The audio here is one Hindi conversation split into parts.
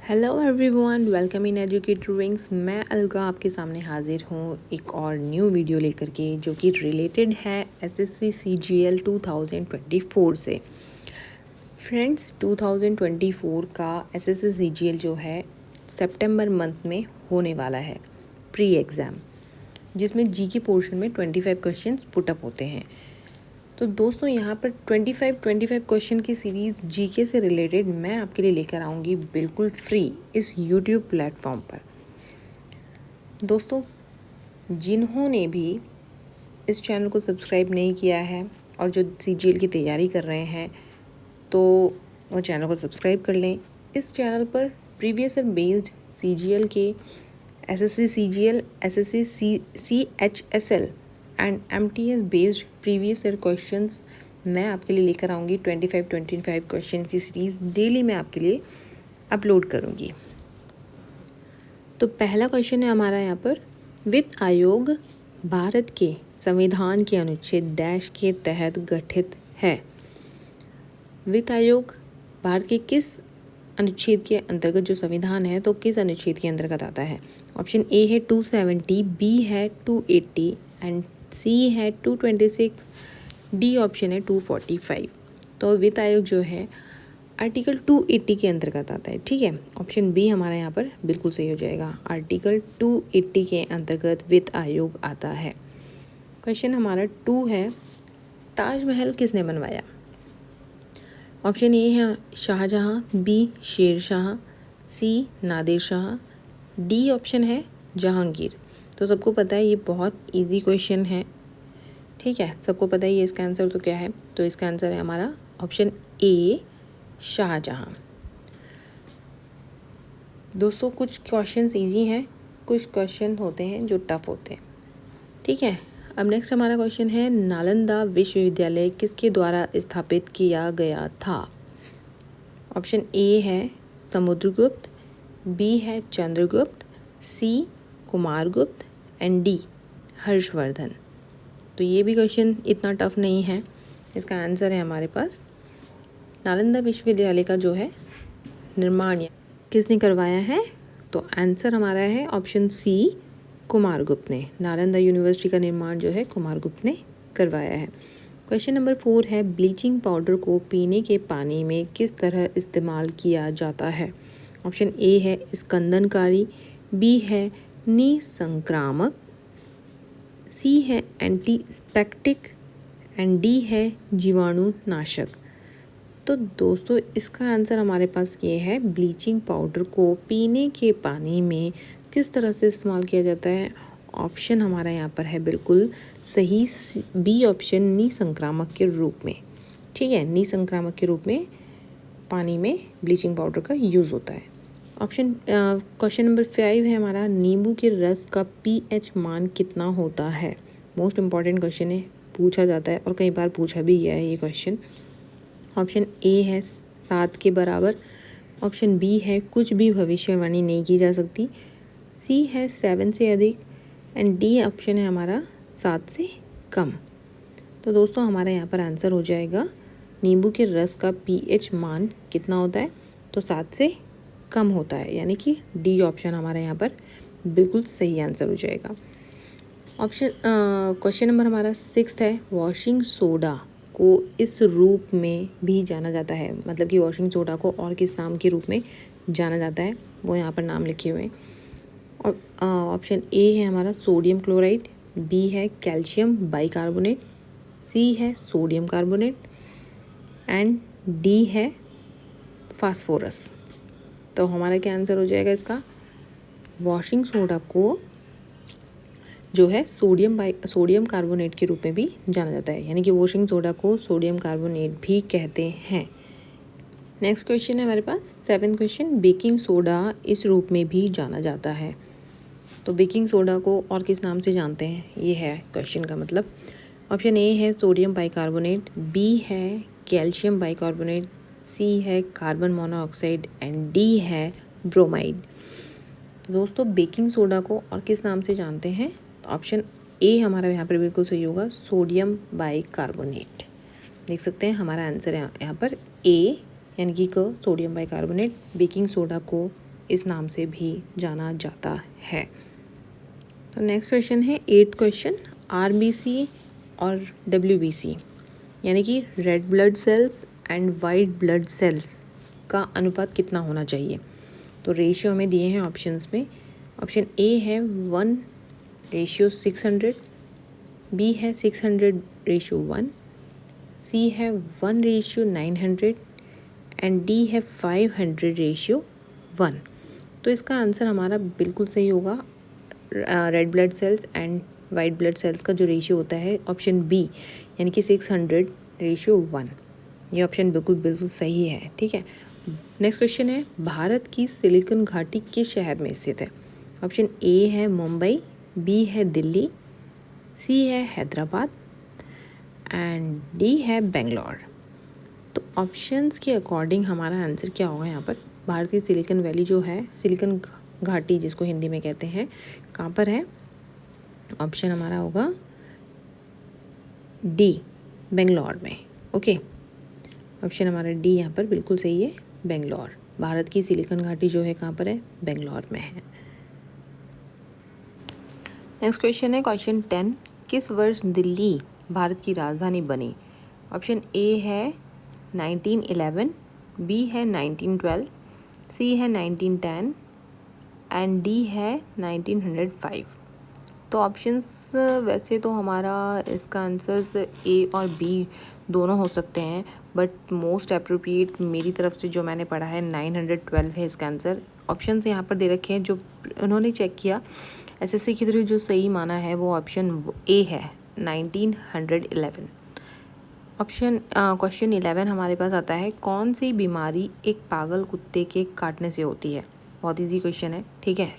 Hello everyone, welcome in educated wings. मैं अलगा आपके सामने हाजिर हूँ एक और न्यू वीडियो लेकर के, जो कि रिलेटेड है एसएससी सीजीएल 2024 से। फ्रेंड्स, 2024 का एसएससी सीजीएल जो है सितंबर मंथ में होने वाला है, प्री एग्ज़ाम, जिसमें जीके पोर्शन में 25 क्वेश्चंस पुटअप होते हैं। तो दोस्तों, यहाँ पर 25 क्वेश्चन की सीरीज़ जीके से रिलेटेड मैं आपके लिए लेकर आऊँगी बिल्कुल फ्री इस यूट्यूब प्लेटफॉर्म पर। दोस्तों, जिन्होंने भी इस चैनल को सब्सक्राइब नहीं किया है और जो सीजीएल की तैयारी कर रहे हैं, तो वो चैनल को सब्सक्राइब कर लें। इस चैनल पर प्रीवियस ईयर बेस्ड सीजीएल के SSC CGL, SSC CHSL and MTS based previous year questions मैं आपके लिए लेकर आऊँगी। 25 क्वेश्चन की सीरीज़ डेली मैं आपके लिए अपलोड करूँगी। तो पहला क्वेश्चन है हमारा यहाँ पर, वित्त आयोग भारत के संविधान के अनुच्छेद डैश के तहत गठित है। वित्त आयोग भारत के किस अनुच्छेद के अंतर्गत जो संविधान है, तो किस अनुच्छेद के अंतर्गत आता है? ऑप्शन ए है 270, बी है 280 एंड सी है 226, डी ऑप्शन है 245। तो वित्त आयोग जो है आर्टिकल 280 के अंतर्गत आता है। ठीक है, ऑप्शन बी हमारा यहाँ पर बिल्कुल सही हो जाएगा। आर्टिकल 280 के अंतर्गत वित्त आयोग आता है। क्वेश्चन हमारा 2 है, ताजमहल किसने बनवाया? ऑप्शन ए है शाहजहाँ, बी शेरशाह, सी नादिर शाह, डी ऑप्शन है जहांगीर। तो सबको पता है ये बहुत इजी क्वेश्चन है। ठीक है, सबको पता है ये इसका आंसर तो क्या है? तो इसका आंसर है हमारा ऑप्शन ए शाहजहाँ। दोस्तों, कुछ क्वेश्चंस इजी हैं, कुछ क्वेश्चन होते हैं जो टफ होते हैं। ठीक है, अब नेक्स्ट हमारा क्वेश्चन है, नालंदा विश्वविद्यालय किसके द्वारा स्थापित किया गया था? ऑप्शन ए है समुद्रगुप्त, बी है चंद्रगुप्त, सी कुमारगुप्त एंड डी हर्षवर्धन। तो ये भी क्वेश्चन इतना टफ नहीं है। इसका आंसर है हमारे पास, नालंदा विश्वविद्यालय का जो है निर्माण किसने करवाया है? तो आंसर हमारा है ऑप्शन सी कुमारगुप्त ने। नालंदा यूनिवर्सिटी का निर्माण जो है कुमारगुप्त ने करवाया है। क्वेश्चन नंबर 4 है, ब्लीचिंग पाउडर को पीने के पानी में किस तरह इस्तेमाल किया जाता है? ऑप्शन ए है स्कंदनकारी, बी है निसंक्रामक, सी है एंटीस्पेक्टिक एंड डी है जीवाणुनाशक। तो दोस्तों, इसका आंसर हमारे पास ये है, ब्लीचिंग पाउडर को पीने के पानी में किस तरह से इस्तेमाल किया जाता है? ऑप्शन हमारा यहाँ पर है बिल्कुल सही, बी ऑप्शन निसंक्रामक के रूप में। ठीक है, निसंक्रामक के रूप में पानी में ब्लीचिंग पाउडर का यूज़ होता है। क्वेश्चन नंबर 5 है हमारा, नींबू के रस का पीएच मान कितना होता है? मोस्ट इम्पॉर्टेंट क्वेश्चन है, पूछा जाता है और कई बार पूछा भी गया है ये क्वेश्चन। ऑप्शन ए है 7 के बराबर, ऑप्शन बी है कुछ भी भविष्यवाणी नहीं की जा सकती, सी है 7 से अधिक एंड डी ऑप्शन है हमारा 7 से कम। तो दोस्तों, हमारा यहाँ पर आंसर हो जाएगा, नींबू के रस का पीएच मान कितना होता है? तो 7 से कम होता है, यानी कि डी ऑप्शन हमारा यहाँ पर बिल्कुल सही आंसर हो जाएगा। क्वेश्चन नंबर हमारा 6 है, वॉशिंग सोडा को इस रूप में भी जाना जाता है, मतलब कि वॉशिंग सोडा को और किस नाम के रूप में जाना जाता है, वो यहाँ पर नाम लिखे हुए हैं। और ऑप्शन ए है हमारा सोडियम क्लोराइड, बी है कैल्शियम बाइकार्बोनेट, सी है सोडियम कार्बोनेट एंड डी है फास्फोरस। तो हमारा क्या आंसर हो जाएगा इसका? वॉशिंग सोडा को जो है सोडियम कार्बोनेट के रूप में भी जाना जाता है, यानी कि वॉशिंग सोडा को सोडियम कार्बोनेट भी कहते हैं। नेक्स्ट क्वेश्चन है हमारे पास 7 क्वेश्चन, बेकिंग सोडा इस रूप में भी जाना जाता है। तो बेकिंग सोडा को और किस नाम से जानते हैं, ये है क्वेश्चन का मतलब। ऑप्शन ए है सोडियम बाइकार्बोनेट, बी है कैल्शियम बाइकार्बोनेट, सी है कार्बन मोनोऑक्साइड एंड डी है ब्रोमाइड। तो दोस्तों, बेकिंग सोडा को और किस नाम से जानते हैं? तो ऑप्शन ए हमारा यहाँ पर बिल्कुल सही होगा, सोडियम बाइकार्बोनेट। देख सकते हैं हमारा आंसर है यहाँ पर ए, यानी कि सोडियम बाइकार्बोनेट बेकिंग सोडा को इस नाम से भी जाना जाता है। तो नेक्स्ट क्वेश्चन है 8th क्वेश्चन, आरबीसी और डब्ल्यूबीसी यानी कि red blood cells and white blood cells का अनुपात कितना होना चाहिए। तो रेशियो में दिए हैं ऑप्शंस में। ऑप्शन ए है 1:600, बी है 600:1, सी है 1:900 एंड डी है 500:1। तो इसका आंसर हमारा बिल्कुल सही होगा। Red blood cells and white blood cells का जो रेशियो होता है ऑप्शन बी यानी कि 600:1। ये ऑप्शन बिल्कुल बिल्कुल सही है। ठीक है, नेक्स्ट क्वेश्चन है भारत की सिलिकॉन घाटी किस शहर में स्थित है। ऑप्शन ए है मुंबई, बी है दिल्ली, सी है हैदराबाद एंड डी है बेंगलोर। तो ऑप्शंस के अकॉर्डिंग हमारा आंसर क्या होगा यहाँ पर। भारत की सिलिकॉन वैली जो है, सिलिकॉन घाटी जिसको हिंदी में कहते हैं, कहाँ पर है। ऑप्शन हमारा होगा डी, बेंगलोर में। ओके, ऑप्शन हमारा डी यहाँ पर बिल्कुल सही है, बेंगलोर। भारत की सिलिकॉन घाटी जो है कहाँ पर है, बेंगलोर में है। नेक्स्ट क्वेश्चन है क्वेश्चन 10, किस वर्ष दिल्ली भारत की राजधानी बनी। ऑप्शन ए है 1911, बी है 1912, सी है 1910 एंड डी है 1905। तो ऑप्शंस वैसे तो हमारा इसका आंसर्स ए और बी दोनों हो सकते हैं, बट मोस्ट अप्रोप्रिएट मेरी तरफ से जो मैंने पढ़ा है 912 है इसका आंसर। ऑप्शंस यहाँ पर दे रखे हैं, जो उन्होंने चेक किया एसएससी के थ्रू, जो सही माना है वो ऑप्शन ए है 1911। ऑप्शन क्वेश्चन 11 हमारे पास आता है, कौन सी बीमारी एक पागल कुत्ते के काटने से होती है। बहुत इजी क्वेश्चन है। ठीक है,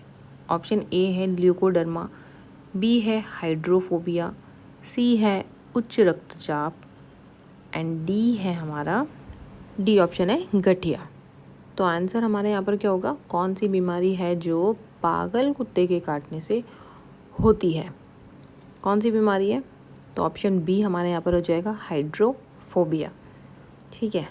ऑप्शन ए है ल्यूकोडर्मा, बी है हाइड्रोफोबिया, सी है उच्च रक्तचाप एंड डी है हमारा, डी ऑप्शन है गठिया। तो आंसर हमारे यहाँ पर क्या होगा, कौन सी बीमारी है जो पागल कुत्ते के काटने से होती है, कौन सी बीमारी है। तो ऑप्शन बी हमारे यहाँ पर हो जाएगा हाइड्रोफोबिया। ठीक है,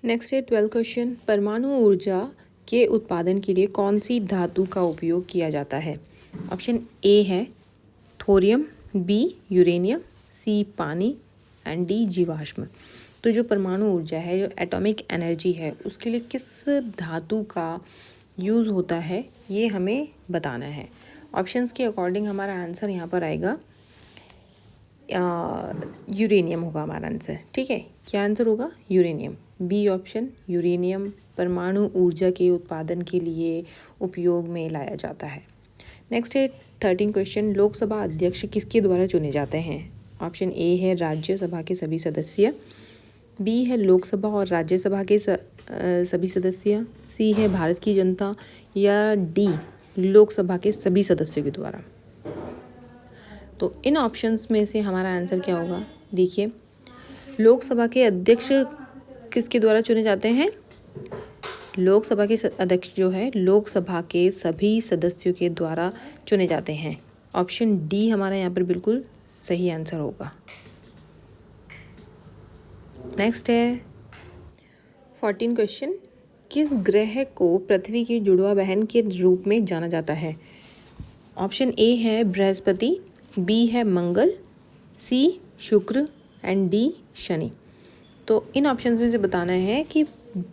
नेक्स्ट है 12th क्वेश्चन, परमाणु ऊर्जा के उत्पादन के लिए कौन सी धातु का उपयोग किया जाता है। ऑप्शन ए है थोरियम, बी यूरेनियम, सी पानी एंड डी जीवाश्म। तो जो परमाणु ऊर्जा है, जो एटॉमिक एनर्जी है, उसके लिए किस धातु का यूज़ होता है ये हमें बताना है। ऑप्शंस के अकॉर्डिंग हमारा आंसर यहाँ पर आएगा यूरेनियम होगा हमारा आंसर। ठीक है, क्या आंसर होगा, यूरेनियम। बी ऑप्शन यूरेनियम परमाणु ऊर्जा के उत्पादन के लिए उपयोग में लाया जाता है। नेक्स्ट है 13 क्वेश्चन, लोकसभा अध्यक्ष किसके द्वारा चुने जाते हैं। ऑप्शन ए है राज्यसभा के सभी सदस्य, बी है लोकसभा और राज्यसभा के सभी सदस्य, सी है भारत की जनता या डी लोकसभा के सभी सदस्यों के द्वारा। तो इन ऑप्शंस में से हमारा आंसर क्या होगा। देखिए, लोकसभा के अध्यक्ष किसके द्वारा चुने जाते हैं, लोकसभा के अध्यक्ष जो है लोकसभा के सभी सदस्यों के द्वारा चुने जाते हैं। ऑप्शन डी हमारा यहाँ पर बिल्कुल सही आंसर होगा। नेक्स्ट है 14 क्वेश्चन, किस ग्रह को पृथ्वी की जुड़वा बहन के रूप में जाना जाता है। ऑप्शन ए है बृहस्पति, बी है मंगल, सी शुक्र एंड डी शनि। तो इन ऑप्शंस में से बताना है कि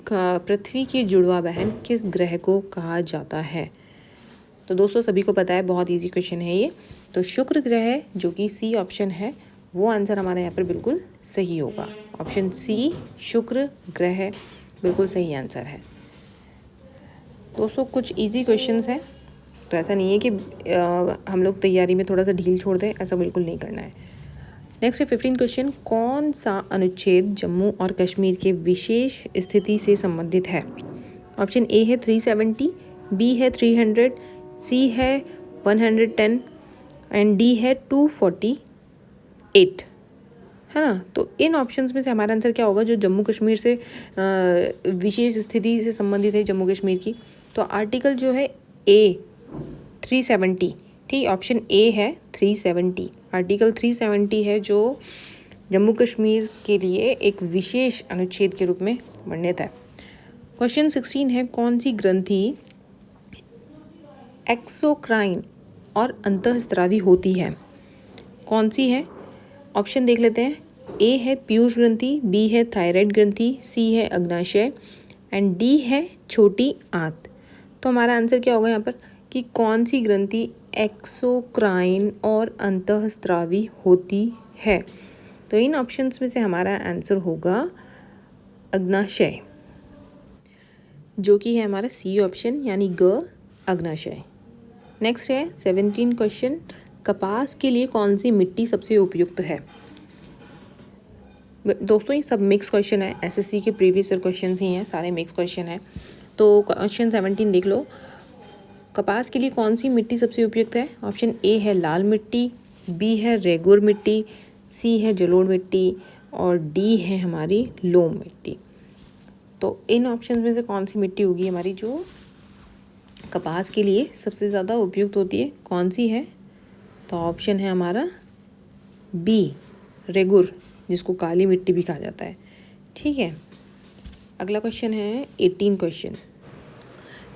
पृथ्वी की जुड़वा बहन किस ग्रह को कहा जाता है। तो दोस्तों सभी को पता है, बहुत इजी क्वेश्चन है ये। तो शुक्र ग्रह जो कि सी ऑप्शन है वो आंसर हमारे यहाँ पर बिल्कुल सही होगा। ऑप्शन सी शुक्र ग्रह बिल्कुल सही आंसर है। दोस्तों कुछ इजी क्वेश्चंस हैं, तो ऐसा नहीं है कि हम लोग तैयारी में थोड़ा सा ढील छोड़ दें, ऐसा बिल्कुल नहीं करना है। नेक्स्ट है 15 क्वेश्चन, कौन सा अनुच्छेद जम्मू और कश्मीर के विशेष स्थिति से संबंधित है। ऑप्शन ए है 370, बी है 300, सी है 110 एंड डी है 248, है ना। तो इन ऑप्शंस में से हमारा आंसर क्या होगा, जो जम्मू कश्मीर से विशेष स्थिति से संबंधित है जम्मू कश्मीर की। तो आर्टिकल जो है ए 370, ठीक, ऑप्शन ए है 370। आर्टिकल 370 है जो जम्मू कश्मीर के लिए एक विशेष अनुच्छेद के रूप में वर्णित है। क्वेश्चन 16 है, कौन सी ग्रंथि एक्सोक्राइन और अंतःस्रावी होती है? कौन सी है? ऑप्शन देख लेते हैं। ए है पीयूष ग्रंथि, बी है थायराइड ग्रंथि, सी है अग्नाशय एंड डी है छोटी आंत। तो हमारा आंसर क्या होगा यहाँ पर कि कौन सी ग्रंथि एक्सोक्राइन और अंतःस्रावी होती है? तो इन ऑप्शंस में से हमारा आंसर होगा अग्नाशय, जो कि है हमारा सी ऑप्शन यानी ग अग्नाशय। नेक्स्ट है 17 क्वेश्चन, कपास के लिए कौन सी मिट्टी सबसे उपयुक्त है? दोस्तों ये सब मिक्स क्वेश्चन है, एसएससी के प्रीवियस ईयर क्वेश्चन ही हैं, सारे मिक्स क्वेश्चन है। तो क्वेश्चन 17 देख लो, कपास के लिए कौन सी मिट्टी सबसे उपयुक्त है? ऑप्शन ए है लाल मिट्टी, बी है रेगुर मिट्टी, सी है जलोढ़ मिट्टी और डी है हमारी लोम मिट्टी। तो इन ऑप्शन में से कौन सी मिट्टी होगी हमारी जो कपास के लिए सबसे ज़्यादा उपयुक्त होती है, कौन सी है? तो ऑप्शन है हमारा बी रेगुर, जिसको काली मिट्टी भी कहा जाता है। ठीक है, अगला क्वेश्चन है 18 क्वेश्चन,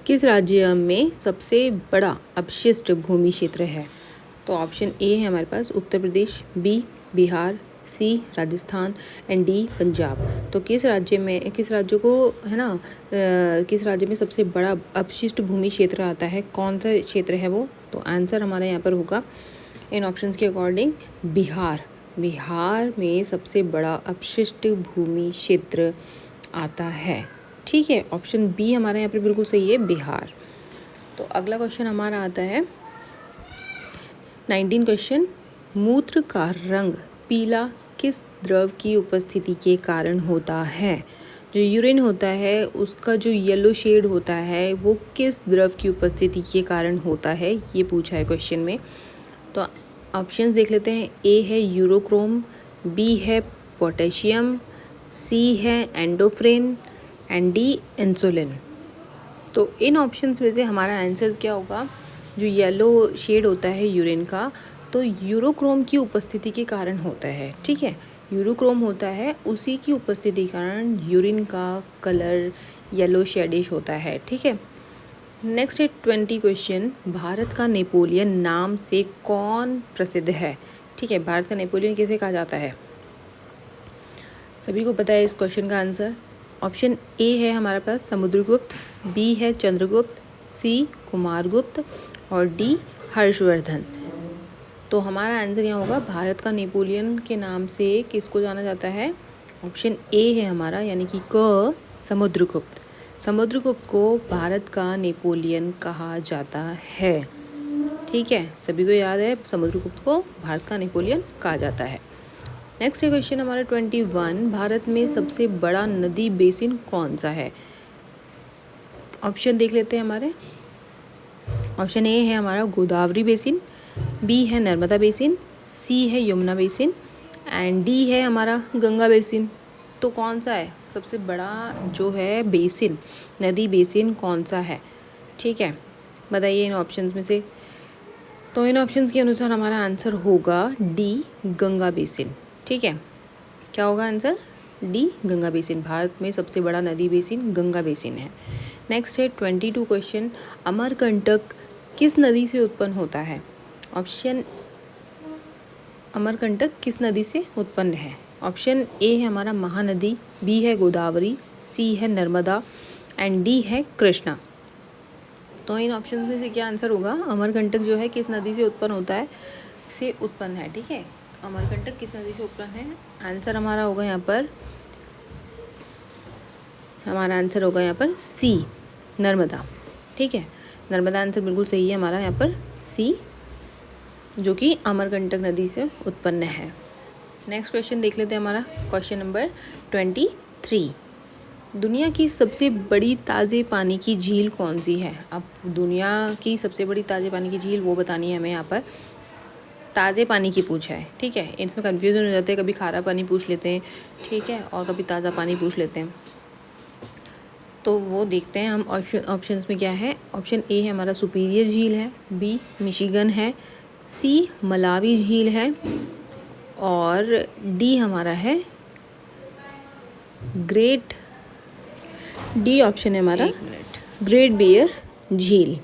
किस राज्य में सबसे बड़ा अपशिष्ट भूमि क्षेत्र है? तो ऑप्शन ए है हमारे पास Uttar Pradesh, B Bihar, C Rajasthan and D Punjab. तो किस राज्य को है ना किस राज्य में सबसे बड़ा अपशिष्ट भूमि क्षेत्र आता है, कौन सा क्षेत्र है वो? तो आंसर हमारा यहाँ पर होगा इन ऑप्शंस के अकॉर्डिंग बिहार। बिहार में सबसे बड़ा अपशिष्ट भूमि क्षेत्र आता है। ठीक है, ऑप्शन बी हमारा यहाँ पर बिल्कुल सही है, बिहार। तो अगला क्वेश्चन हमारा आता है 19 क्वेश्चन, मूत्र का रंग पीला किस द्रव की उपस्थिति के कारण होता है? जो यूरिन होता है उसका जो येलो शेड होता है वो किस द्रव की उपस्थिति के कारण होता है, ये पूछा है क्वेश्चन में। तो ऑप्शंस देख लेते हैं। ए है यूरोक्रोम, बी है पोटेशियम, सी है एंडोफ्रेन एंड डी इंसुलिन। तो इन ऑप्शंस में से हमारा आंसर क्या होगा? जो येलो शेड होता है यूरिन का, तो यूरोक्रोम की उपस्थिति के कारण होता है। ठीक है, यूरोक्रोम होता है, उसी की उपस्थिति के कारण यूरिन का कलर येलो शेडिश होता है। ठीक है, नेक्स्ट है 20 क्वेश्चन, भारत का नेपोलियन नाम से कौन प्रसिद्ध है? ठीक है, भारत का नेपोलियन किसे कहा जाता है? सभी को पता है इस क्वेश्चन का आंसर। ऑप्शन ए है हमारे पास समुद्रगुप्त, बी है चंद्रगुप्त, सी कुमारगुप्त और डी हर्षवर्धन। तो हमारा आंसर यहाँ होगा भारत का नेपोलियन के नाम से किसको जाना जाता है? ऑप्शन ए है हमारा यानी कि क समुद्रगुप्त। समुद्रगुप्त को भारत का नेपोलियन कहा जाता है। ठीक है, सभी को याद है समुद्रगुप्त को भारत का नेपोलियन कहा जाता है। नेक्स्ट क्वेश्चन हमारा 21, भारत में सबसे बड़ा नदी बेसिन कौन सा है? ऑप्शन देख लेते हैं हमारे। ऑप्शन ए है हमारा गोदावरी बेसिन, बी है नर्मदा बेसिन, सी है यमुना बेसिन एंड डी है हमारा गंगा बेसिन। तो कौन सा है सबसे बड़ा जो है बेसिन, नदी बेसिन कौन सा है? ठीक है, बताइए इन ऑप्शंस में से। तो इन ऑप्शंस के अनुसार हमारा आंसर होगा डी गंगा बेसिन। ठीक है, क्या होगा answer? D Ganga basin. Bharat में सबसे बड़ा नदी बेसिन गंगा बेसिन है। नेक्स्ट है 22 क्वेश्चन, अमरकंटक किस नदी से उत्पन्न होता है? ऑप्शन अमरकंटक किस नदी से उत्पन्न है? ऑप्शन ए है हमारा महानदी, बी है गोदावरी, सी है नर्मदा एंड डी है कृष्णा। तो इन ऑप्शन में से क्या आंसर होगा? अमरकंटक जो है किस नदी से उत्पन्न होता है, से उत्पन्न है। ठीक है, अमरकंटक किस नदी से उत्पन्न है? आंसर हमारा होगा यहाँ पर, हमारा आंसर होगा यहाँ पर सी नर्मदा। ठीक है, नर्मदा आंसर बिल्कुल सही है हमारा यहाँ पर सी, जो कि अमरकंटक नदी से उत्पन्न है। नेक्स्ट क्वेश्चन देख लेते हैं हमारा क्वेश्चन नंबर 23, दुनिया की सबसे बड़ी ताज़े पानी की झील कौन सी है? अब दुनिया की सबसे बड़ी ताज़े पानी की झील वो बतानी है हमें। यहाँ पर ताज़े पानी की पूछा है। ठीक है, इसमें कन्फ्यूज़न हो जाते हैं, कभी खारा पानी पूछ लेते हैं, ठीक है, और कभी ताज़ा पानी पूछ लेते हैं। तो वो देखते हैं हम ऑप्शंस में क्या है। ऑप्शन ए है हमारा सुपीरियर झील है, बी मिशिगन है, सी मलावी झील है और डी हमारा है ग्रेट डी ऑप्शन है हमारा, 1 मिनट। ग्रेट बियर झील।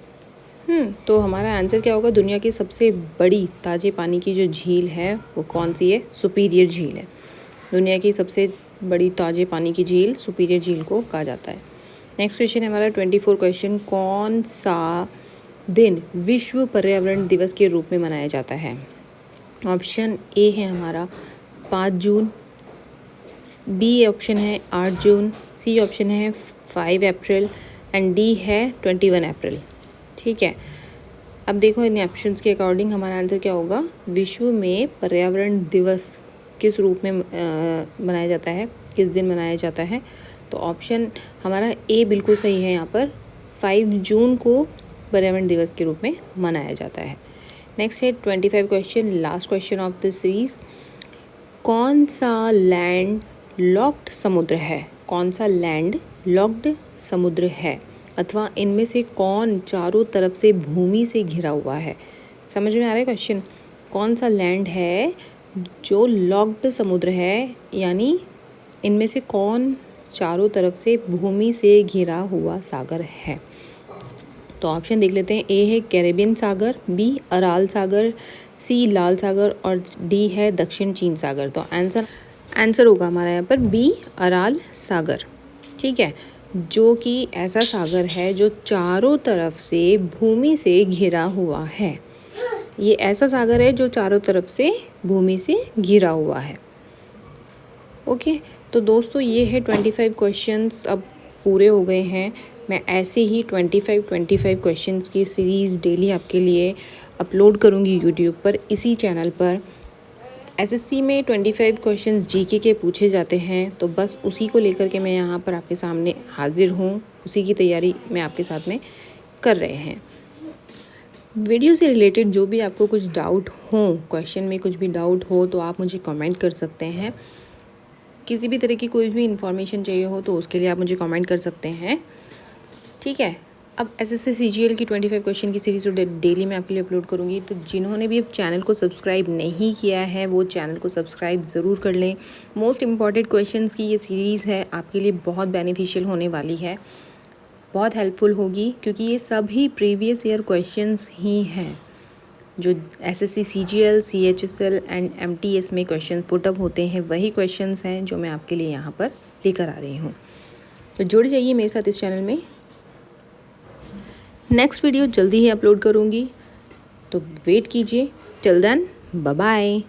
तो हमारा आंसर क्या होगा? दुनिया की सबसे बड़ी ताज़े पानी की जो झील है वो कौन सी है? सुपीरियर झील है। दुनिया की सबसे बड़ी ताज़े पानी की झील सुपीरियर झील को कहा जाता है। नेक्स्ट क्वेश्चन है हमारा 24 क्वेश्चन, कौन सा दिन विश्व पर्यावरण दिवस के रूप में मनाया जाता है? ऑप्शन ए है हमारा 5 जून, बी ऑप्शन है 8 जून, सी ऑप्शन है 5 अप्रैल एंड डी है 21 अप्रैल। ठीक है, अब देखो इन ऑप्शंस के अकॉर्डिंग हमारा आंसर क्या होगा? विश्व में पर्यावरण दिवस किस रूप में मनाया जाता है, किस दिन मनाया जाता है? तो ऑप्शन हमारा ए बिल्कुल सही है। यहाँ पर 5 जून को पर्यावरण दिवस के रूप में मनाया जाता है। नेक्स्ट है 25 question, last question of the series. कौन सा लैंड लॉक्ड समुद्र है? कौन सा लैंड लॉक्ड समुद्र है, अथवा इनमें से कौन चारों तरफ से भूमि से घिरा हुआ है? समझ में आ रहा है क्वेश्चन? कौन सा लैंड है जो लॉक्ड समुद्र है, यानी इनमें से कौन चारों तरफ से भूमि से घिरा हुआ सागर है? तो ऑप्शन देख लेते हैं। ए है कैरेबियन सागर, बी अराल सागर, सी लाल सागर और डी है दक्षिण चीन सागर। तो आंसर होगा हमारा यहाँ पर बी अराल सागर। ठीक है, जो कि ऐसा सागर है जो चारों तरफ से भूमि से घिरा हुआ है। ये ऐसा सागर है जो चारों तरफ से भूमि से घिरा हुआ है। ओके, तो दोस्तों ये है 25 क्वेश्चंस अब पूरे हो गए हैं। मैं ऐसे ही 25 क्वेश्चंस की सीरीज़ डेली आपके लिए अपलोड करूँगी यूट्यूब पर, इसी चैनल पर। एसएससी में 25 क्वेश्चंस जीके के पूछे जाते हैं, तो बस उसी को लेकर के मैं यहाँ पर आपके सामने हाजिर हूँ। उसी की तैयारी मैं आपके साथ में कर रहे हैं। वीडियो से रिलेटेड जो भी आपको कुछ डाउट हो, क्वेश्चन में कुछ भी डाउट हो, तो आप मुझे कमेंट कर सकते हैं। किसी भी तरह की कोई भी इन्फॉर्मेशन चाहिए हो तो उसके लिए आप मुझे कमेंट कर सकते हैं। ठीक है, अब एसएससी सीजीएल की 25 क्वेश्चन की सीरीज़ डेली मैं आपके लिए अपलोड करूँगी। तो जिन्होंने भी अब चैनल को सब्सक्राइब नहीं किया है वो चैनल को सब्सक्राइब ज़रूर कर लें। मोस्ट इम्पॉर्टेंट क्वेश्चंस की ये सीरीज़ है, आपके लिए बहुत बेनिफिशियल होने वाली है, बहुत हेल्पफुल होगी, क्योंकि ये सभी प्रीवियस ईयर क्वेश्चंस ही हैं जो SSC CGL, CHSL and MTS में क्वेश्चन पुटअप होते हैं। वही क्वेश्चंस हैं जो मैं आपके लिए यहाँ पर लेकर आ रही हूँ। तो जुड़ जाइए मेरे साथ इस चैनल में। नेक्स्ट वीडियो जल्दी ही अपलोड करूँगी, तो वेट कीजिए। Till then, bye bye.